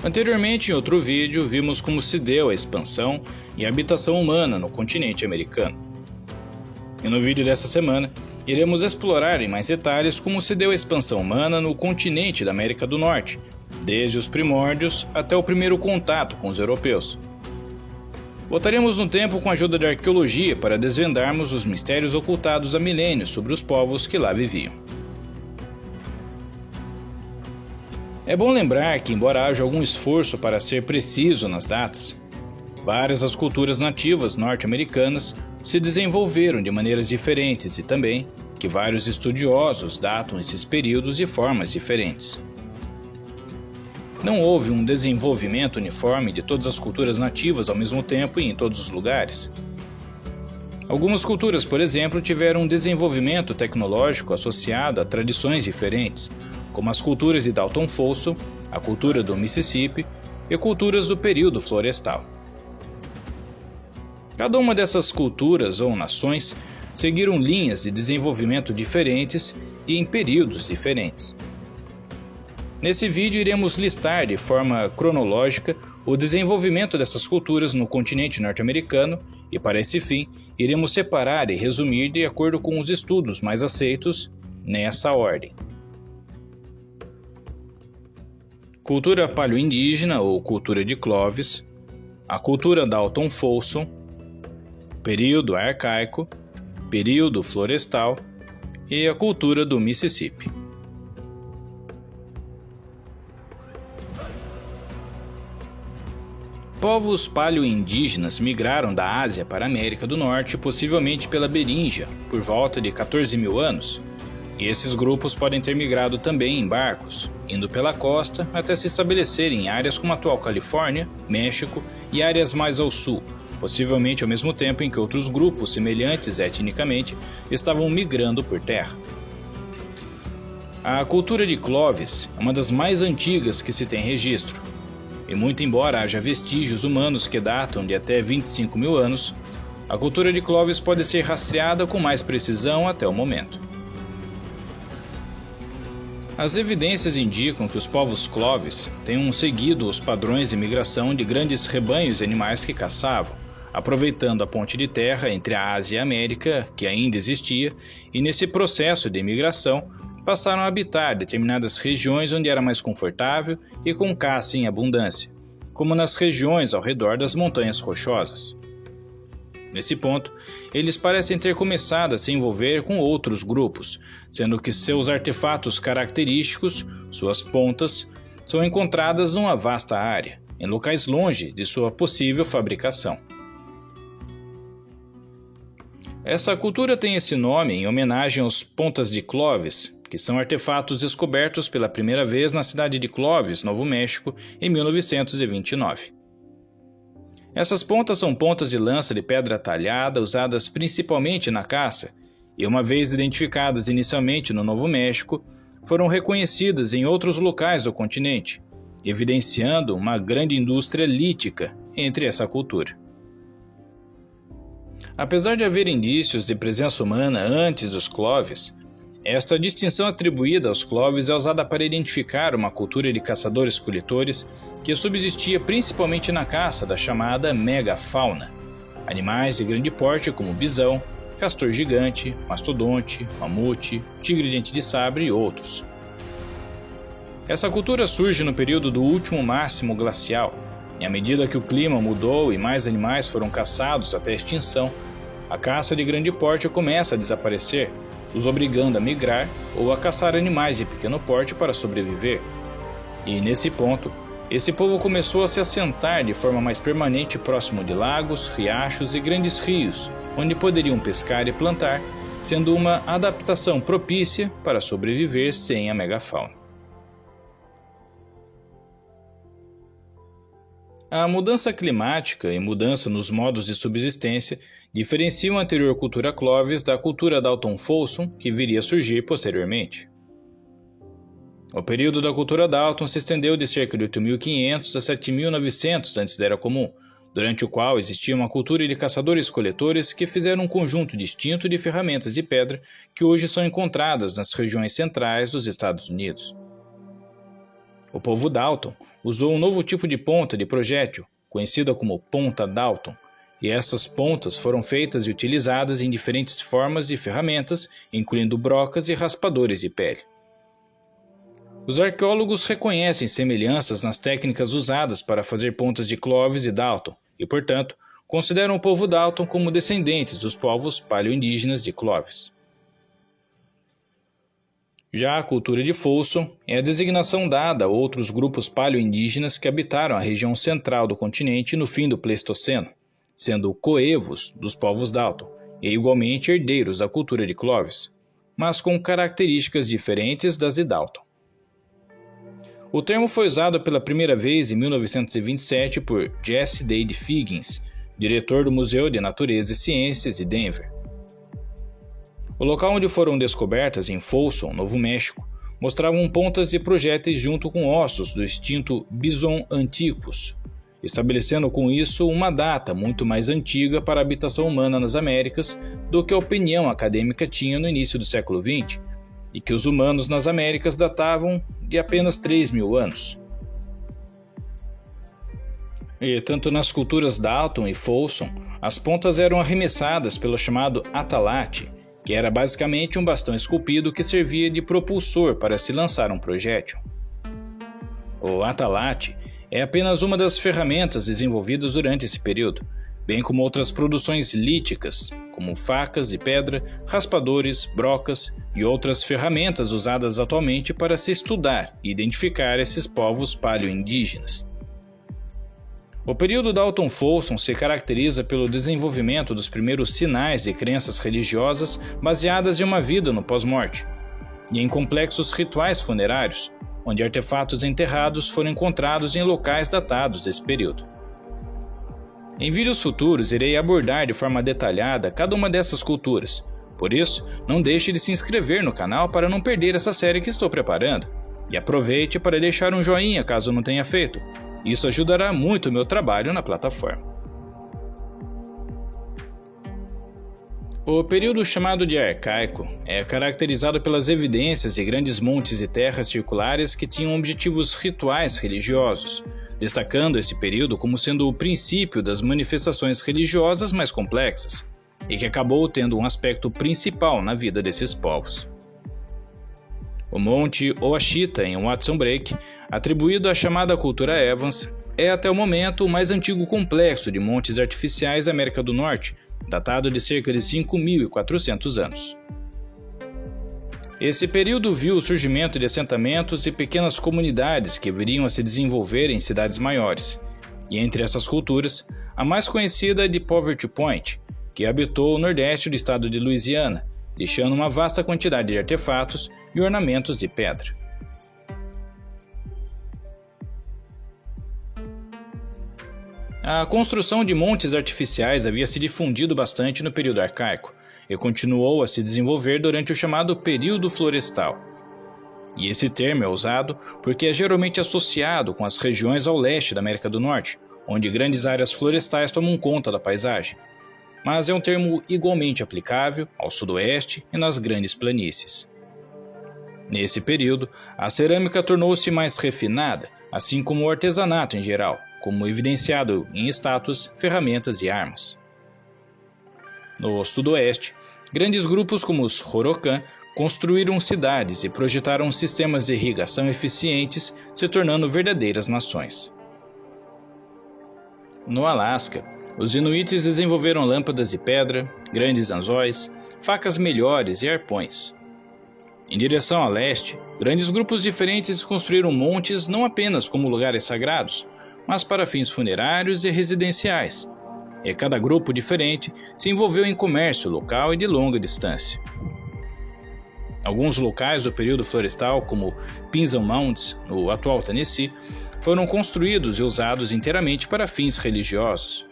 Anteriormente, em outro vídeo, vimos como se deu a expansão e a habitação humana no continente americano. E no vídeo dessa semana, iremos explorar em mais detalhes como se deu a expansão humana no continente da América do Norte, desde os primórdios até o primeiro contato com os europeus. Voltaremos no tempo com a ajuda da arqueologia para desvendarmos os mistérios ocultados há milênios sobre os povos que lá viviam. É bom lembrar que, embora haja algum esforço para ser preciso nas datas, várias das culturas nativas norte-americanas se desenvolveram de maneiras diferentes e também que vários estudiosos datam esses períodos de formas diferentes. Não houve um desenvolvimento uniforme de todas as culturas nativas ao mesmo tempo e em todos os lugares. Algumas culturas, por exemplo, tiveram um desenvolvimento tecnológico associado a tradições diferentes, como as culturas de Dalton Folsom, a cultura do Mississippi e culturas do período florestal. Cada uma dessas culturas ou nações seguiram linhas de desenvolvimento diferentes e em períodos diferentes. Nesse vídeo iremos listar de forma cronológica o desenvolvimento dessas culturas no continente norte-americano e, para esse fim, iremos separar e resumir de acordo com os estudos mais aceitos nessa ordem. Cultura paleoindígena ou cultura de Clovis, a cultura Dalton Folsom, período arcaico, período florestal e a cultura do Mississippi. Povos paleoindígenas migraram da Ásia para a América do Norte, possivelmente pela Beríngia, por volta de 14 mil anos, e esses grupos podem ter migrado também em barcos, indo pela costa até se estabelecerem em áreas como a atual Califórnia, México e áreas mais ao sul, possivelmente ao mesmo tempo em que outros grupos semelhantes etnicamente estavam migrando por terra. A cultura de Clovis é uma das mais antigas que se tem registro, e muito embora haja vestígios humanos que datam de até 25 mil anos, a cultura de Clovis pode ser rastreada com mais precisão até o momento. As evidências indicam que os povos Clovis tenham seguido os padrões de migração de grandes rebanhos de animais que caçavam, aproveitando a ponte de terra entre a Ásia e a América, que ainda existia, e nesse processo de migração passaram a habitar determinadas regiões onde era mais confortável e com caça em abundância, como nas regiões ao redor das montanhas rochosas. Nesse ponto, eles parecem ter começado a se envolver com outros grupos, sendo que seus artefatos característicos, suas pontas, são encontradas numa vasta área, em locais longe de sua possível fabricação. Essa cultura tem esse nome em homenagem aos pontas de Clovis, que são artefatos descobertos pela primeira vez na cidade de Clovis, Novo México, em 1929. Essas pontas são pontas de lança de pedra talhada usadas principalmente na caça, e uma vez identificadas inicialmente no Novo México, foram reconhecidas em outros locais do continente, evidenciando uma grande indústria lítica entre essa cultura. Apesar de haver indícios de presença humana antes dos Clovis, esta distinção atribuída aos Clovis é usada para identificar uma cultura de caçadores-coletores que subsistia principalmente na caça da chamada megafauna, animais de grande porte como bisão, castor gigante, mastodonte, mamute, tigre-dente de sabre e outros. Essa cultura surge no período do último máximo glacial, e à medida que o clima mudou e mais animais foram caçados até a extinção, a caça de grande porte começa a desaparecer, os obrigando a migrar ou a caçar animais de pequeno porte para sobreviver. E nesse ponto, esse povo começou a se assentar de forma mais permanente próximo de lagos, riachos e grandes rios, onde poderiam pescar e plantar, sendo uma adaptação propícia para sobreviver sem a megafauna. A mudança climática e mudança nos modos de subsistência diferenciam a anterior cultura Clovis da cultura Dalton Folsom, que viria a surgir posteriormente. O período da cultura Dalton se estendeu de cerca de 8.500 a 7.900 antes da Era Comum, durante o qual existia uma cultura de caçadores-coletores que fizeram um conjunto distinto de ferramentas de pedra que hoje são encontradas nas regiões centrais dos Estados Unidos. O povo Dalton usou um novo tipo de ponta de projétil, conhecida como ponta Dalton, e essas pontas foram feitas e utilizadas em diferentes formas de ferramentas, incluindo brocas e raspadores de pele. Os arqueólogos reconhecem semelhanças nas técnicas usadas para fazer pontas de Clovis e Dalton, e, portanto, consideram o povo Dalton como descendentes dos povos paleoindígenas de Clovis. Já a cultura de Folsom é a designação dada a outros grupos paleoindígenas que habitaram a região central do continente no fim do Pleistoceno, sendo coevos dos povos Dalton e igualmente herdeiros da cultura de Clovis, mas com características diferentes das de Dalton. O termo foi usado pela primeira vez em 1927 por Jesse Dade Figgins, diretor do Museu de Natureza e Ciências de Denver. O local onde foram descobertas, em Folsom, Novo México, mostravam pontas de projéteis junto com ossos do extinto Bison antiquus, estabelecendo com isso uma data muito mais antiga para a habitação humana nas Américas do que a opinião acadêmica tinha no início do século XX, e que os humanos nas Américas datavam de apenas 3.000 anos. E tanto nas culturas Dalton e Folsom, as pontas eram arremessadas pelo chamado atalate, que era basicamente um bastão esculpido que servia de propulsor para se lançar um projétil. O atalate é apenas uma das ferramentas desenvolvidas durante esse período, bem como outras produções líticas, como facas de pedra, raspadores, brocas e outras ferramentas usadas atualmente para se estudar e identificar esses povos paleoindígenas. O período Dalton-Folsom se caracteriza pelo desenvolvimento dos primeiros sinais de crenças religiosas baseadas em uma vida no pós-morte, e em complexos rituais funerários, onde artefatos enterrados foram encontrados em locais datados desse período. Em vídeos futuros irei abordar de forma detalhada cada uma dessas culturas, por isso não deixe de se inscrever no canal para não perder essa série que estou preparando, e aproveite para deixar um joinha caso não tenha feito. Isso ajudará muito o meu trabalho na plataforma. O período chamado de Arcaico é caracterizado pelas evidências de grandes montes de terra circulares que tinham objetivos rituais religiosos, destacando esse período como sendo o princípio das manifestações religiosas mais complexas, e que acabou tendo um aspecto principal na vida desses povos. O Monte Ouachita, em Watson Break, atribuído à chamada cultura Evans, é até o momento o mais antigo complexo de montes artificiais da América do Norte, datado de cerca de 5.400 anos. Esse período viu o surgimento de assentamentos e pequenas comunidades que viriam a se desenvolver em cidades maiores, e entre essas culturas, a mais conhecida é de Poverty Point, que habitou o nordeste do estado de Louisiana, deixando uma vasta quantidade de artefatos e ornamentos de pedra. A construção de montes artificiais havia se difundido bastante no período arcaico e continuou a se desenvolver durante o chamado período florestal. E esse termo é usado porque é geralmente associado com as regiões ao leste da América do Norte, onde grandes áreas florestais tomam conta da paisagem, mas é um termo igualmente aplicável ao sudoeste e nas grandes planícies. Nesse período, a cerâmica tornou-se mais refinada, assim como o artesanato em geral, como evidenciado em estátuas, ferramentas e armas. No sudoeste, grandes grupos como os Rorokan construíram cidades e projetaram sistemas de irrigação eficientes, se tornando verdadeiras nações. No Alasca, os inuites desenvolveram lâmpadas de pedra, grandes anzóis, facas melhores e arpões. Em direção a leste, grandes grupos diferentes construíram montes não apenas como lugares sagrados, mas para fins funerários e residenciais, e cada grupo diferente se envolveu em comércio local e de longa distância. Alguns locais do período florestal, como Pinson Mounds, no atual Tennessee, foram construídos e usados inteiramente para fins religiosos.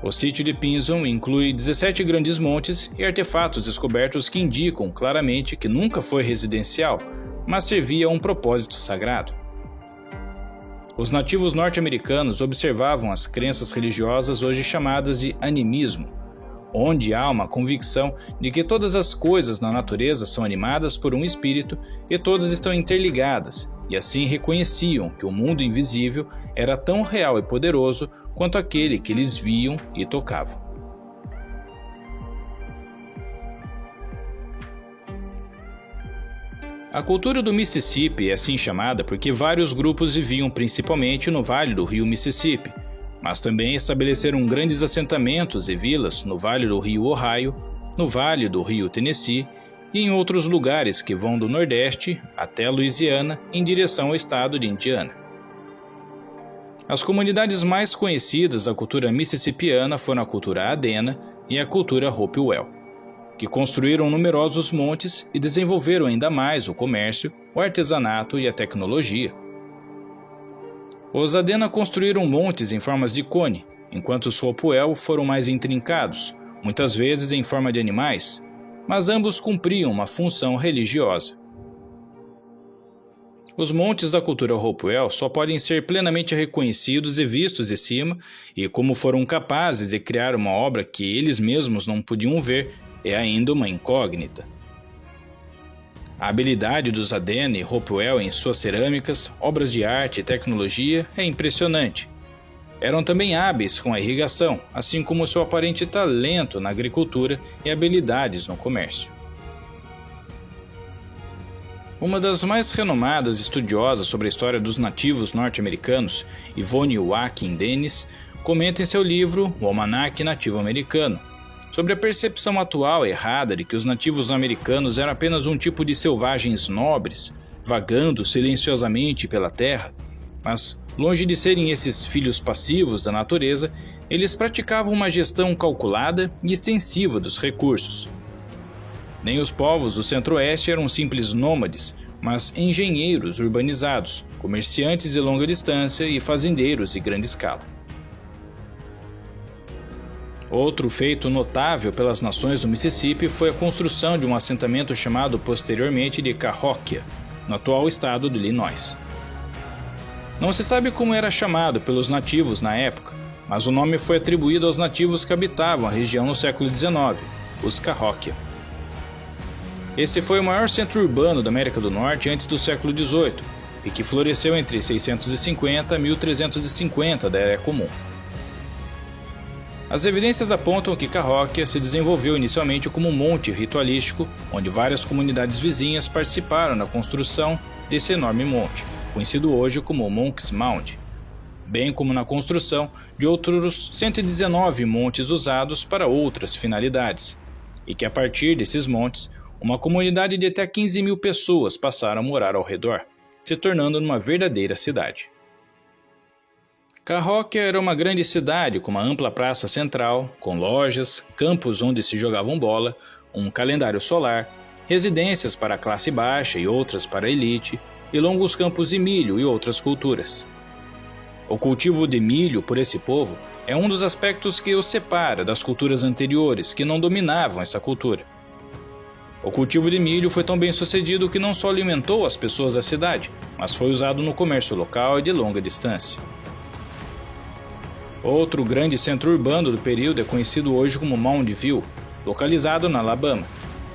O sítio de Pinson inclui 17 grandes montes e artefatos descobertos que indicam claramente que nunca foi residencial, mas servia a um propósito sagrado. Os nativos norte-americanos observavam as crenças religiosas hoje chamadas de animismo, onde há uma convicção de que todas as coisas na natureza são animadas por um espírito e todas estão interligadas, e assim reconheciam que o mundo invisível era tão real e poderoso quanto aquele que eles viam e tocavam. A cultura do Mississippi é assim chamada porque vários grupos viviam principalmente no vale do rio Mississippi, mas também estabeleceram grandes assentamentos e vilas no vale do rio Ohio, no vale do rio Tennessee e em outros lugares que vão do Nordeste até a Louisiana em direção ao estado de Indiana. As comunidades mais conhecidas da cultura mississippiana foram a cultura Adena e a cultura Hopewell, que construíram numerosos montes e desenvolveram ainda mais o comércio, o artesanato e a tecnologia. Os Adena construíram montes em formas de cone, enquanto os Hopewell foram mais intrincados, muitas vezes em forma de animais, mas ambos cumpriam uma função religiosa. Os montes da cultura Hopewell só podem ser plenamente reconhecidos e vistos de cima, e como foram capazes de criar uma obra que eles mesmos não podiam ver, é ainda uma incógnita. A habilidade dos Adena e Hopewell em suas cerâmicas, obras de arte e tecnologia é impressionante. Eram também hábeis com a irrigação, assim como seu aparente talento na agricultura e habilidades no comércio. Uma das mais renomadas estudiosas sobre a história dos nativos norte-americanos, Yvonne Waukegan Dennis, comenta em seu livro O Almanaque Nativo Americano, sobre a percepção atual errada de que os nativos americanos eram apenas um tipo de selvagens nobres, vagando silenciosamente pela terra, mas, longe de serem esses filhos passivos da natureza, eles praticavam uma gestão calculada e extensiva dos recursos. Nem os povos do centro-oeste eram simples nômades, mas engenheiros urbanizados, comerciantes de longa distância e fazendeiros de grande escala. Outro feito notável pelas nações do Mississippi foi a construção de um assentamento chamado posteriormente de Cahokia, no atual estado do Illinois. Não se sabe como era chamado pelos nativos na época, mas o nome foi atribuído aos nativos que habitavam a região no século XIX, os Cahokia. Esse foi o maior centro urbano da América do Norte antes do século XVIII, e que floresceu entre 650 e 1350 da Era Comum. As evidências apontam que Cahokia se desenvolveu inicialmente como um monte ritualístico, onde várias comunidades vizinhas participaram na construção desse enorme monte, conhecido hoje como Monk's Mound, bem como na construção de outros 119 montes usados para outras finalidades, e que a partir desses montes, uma comunidade de até 15 mil pessoas passaram a morar ao redor, se tornando uma verdadeira cidade. Cahokia era uma grande cidade com uma ampla praça central, com lojas, campos onde se jogavam bola, um calendário solar, residências para a classe baixa e outras para a elite, e longos campos de milho e outras culturas. O cultivo de milho por esse povo é um dos aspectos que os separa das culturas anteriores que não dominavam essa cultura. O cultivo de milho foi tão bem sucedido que não só alimentou as pessoas da cidade, mas foi usado no comércio local e de longa distância. Outro grande centro urbano do período é conhecido hoje como Moundville, localizado na Alabama,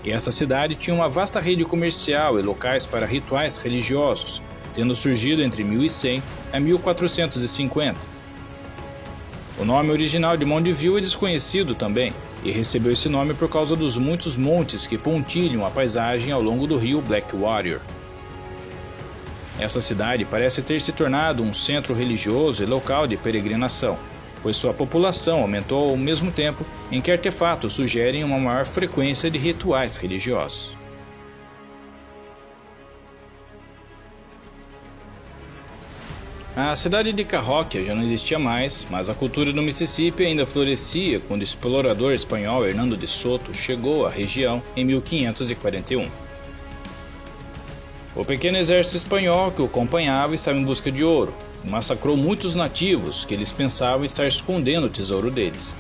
e essa cidade tinha uma vasta rede comercial e locais para rituais religiosos, tendo surgido entre 1100 a 1450. O nome original de Moundville é desconhecido também, e recebeu esse nome por causa dos muitos montes que pontilham a paisagem ao longo do rio Blackwater. Essa cidade parece ter se tornado um centro religioso e local de peregrinação, pois sua população aumentou ao mesmo tempo em que artefatos sugerem uma maior frequência de rituais religiosos. A cidade de Cahokia já não existia mais, mas a cultura do Mississippi ainda florescia quando o explorador espanhol Hernando de Soto chegou à região em 1541. O pequeno exército espanhol que o acompanhava estava em busca de ouro, e massacrou muitos nativos que eles pensavam estar escondendo o tesouro deles.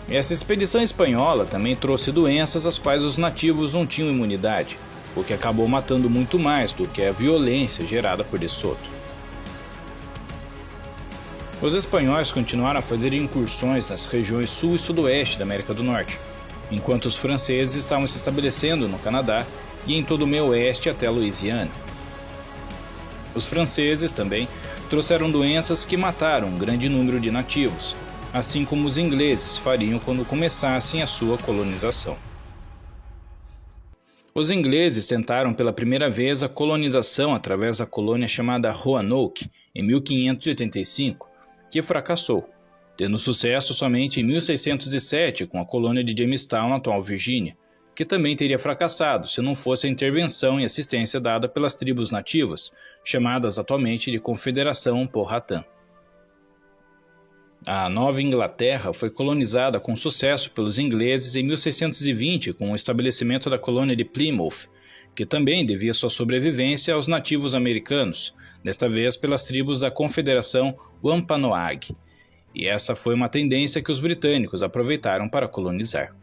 Essa expedição espanhola também trouxe doenças às quais os nativos não tinham imunidade, o que acabou matando muito mais do que a violência gerada por De Soto. Os espanhóis continuaram a fazer incursões nas regiões sul e sudoeste da América do Norte, enquanto os franceses estavam se estabelecendo no Canadá e em todo o meio oeste até a Louisiana. Os franceses também trouxeram doenças que mataram um grande número de nativos, assim como os ingleses fariam quando começassem a sua colonização. Os ingleses tentaram pela primeira vez a colonização através da colônia chamada Roanoke, em 1585, que fracassou, tendo sucesso somente em 1607 com a colônia de Jamestown, na atual Virgínia, que também teria fracassado se não fosse a intervenção e assistência dada pelas tribos nativas, chamadas atualmente de Confederação Powhatan. A Nova Inglaterra foi colonizada com sucesso pelos ingleses em 1620 com o estabelecimento da colônia de Plymouth, que também devia sua sobrevivência aos nativos americanos, desta vez pelas tribos da Confederação Wampanoag, e essa foi uma tendência que os britânicos aproveitaram para colonizar.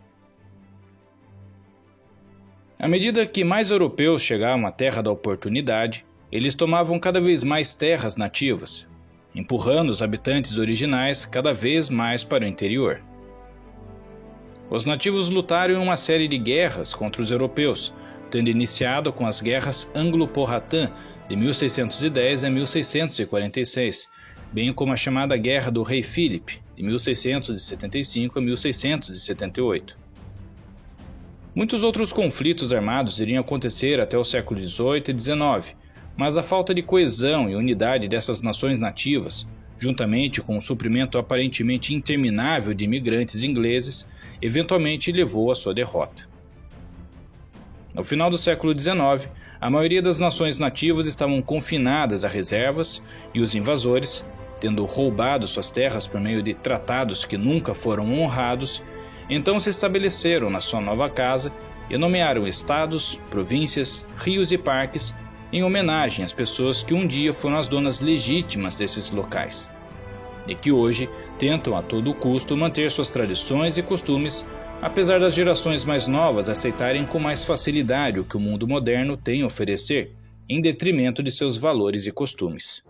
À medida que mais europeus chegavam à Terra da Oportunidade, eles tomavam cada vez mais terras nativas, empurrando os habitantes originais cada vez mais para o interior. Os nativos lutaram em uma série de guerras contra os europeus, tendo iniciado com as guerras Anglo-Powhatan de 1610 a 1646, bem como a chamada Guerra do Rei Philip, de 1675 a 1678. Muitos outros conflitos armados iriam acontecer até o século XVIII e XIX, mas a falta de coesão e unidade dessas nações nativas, juntamente com o suprimento aparentemente interminável de imigrantes ingleses, eventualmente levou à sua derrota. No final do século XIX, a maioria das nações nativas estavam confinadas a reservas e os invasores, tendo roubado suas terras por meio de tratados que nunca foram honrados, então se estabeleceram na sua nova casa e nomearam estados, províncias, rios e parques em homenagem às pessoas que um dia foram as donas legítimas desses locais, e que hoje tentam a todo custo manter suas tradições e costumes, apesar das gerações mais novas aceitarem com mais facilidade o que o mundo moderno tem a oferecer, em detrimento de seus valores e costumes.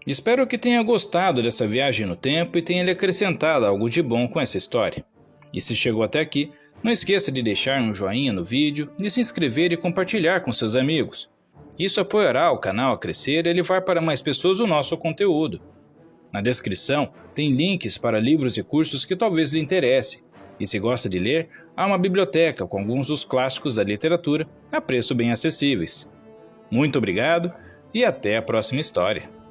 Espero que tenha gostado dessa viagem no tempo e tenha lhe acrescentado algo de bom com essa história. E se chegou até aqui, não esqueça de deixar um joinha no vídeo, de se inscrever e compartilhar com seus amigos. Isso apoiará o canal a crescer e levar para mais pessoas o nosso conteúdo. Na descrição tem links para livros e cursos que talvez lhe interessem. E se gosta de ler, há uma biblioteca com alguns dos clássicos da literatura a preço bem acessíveis. Muito obrigado e até a próxima história.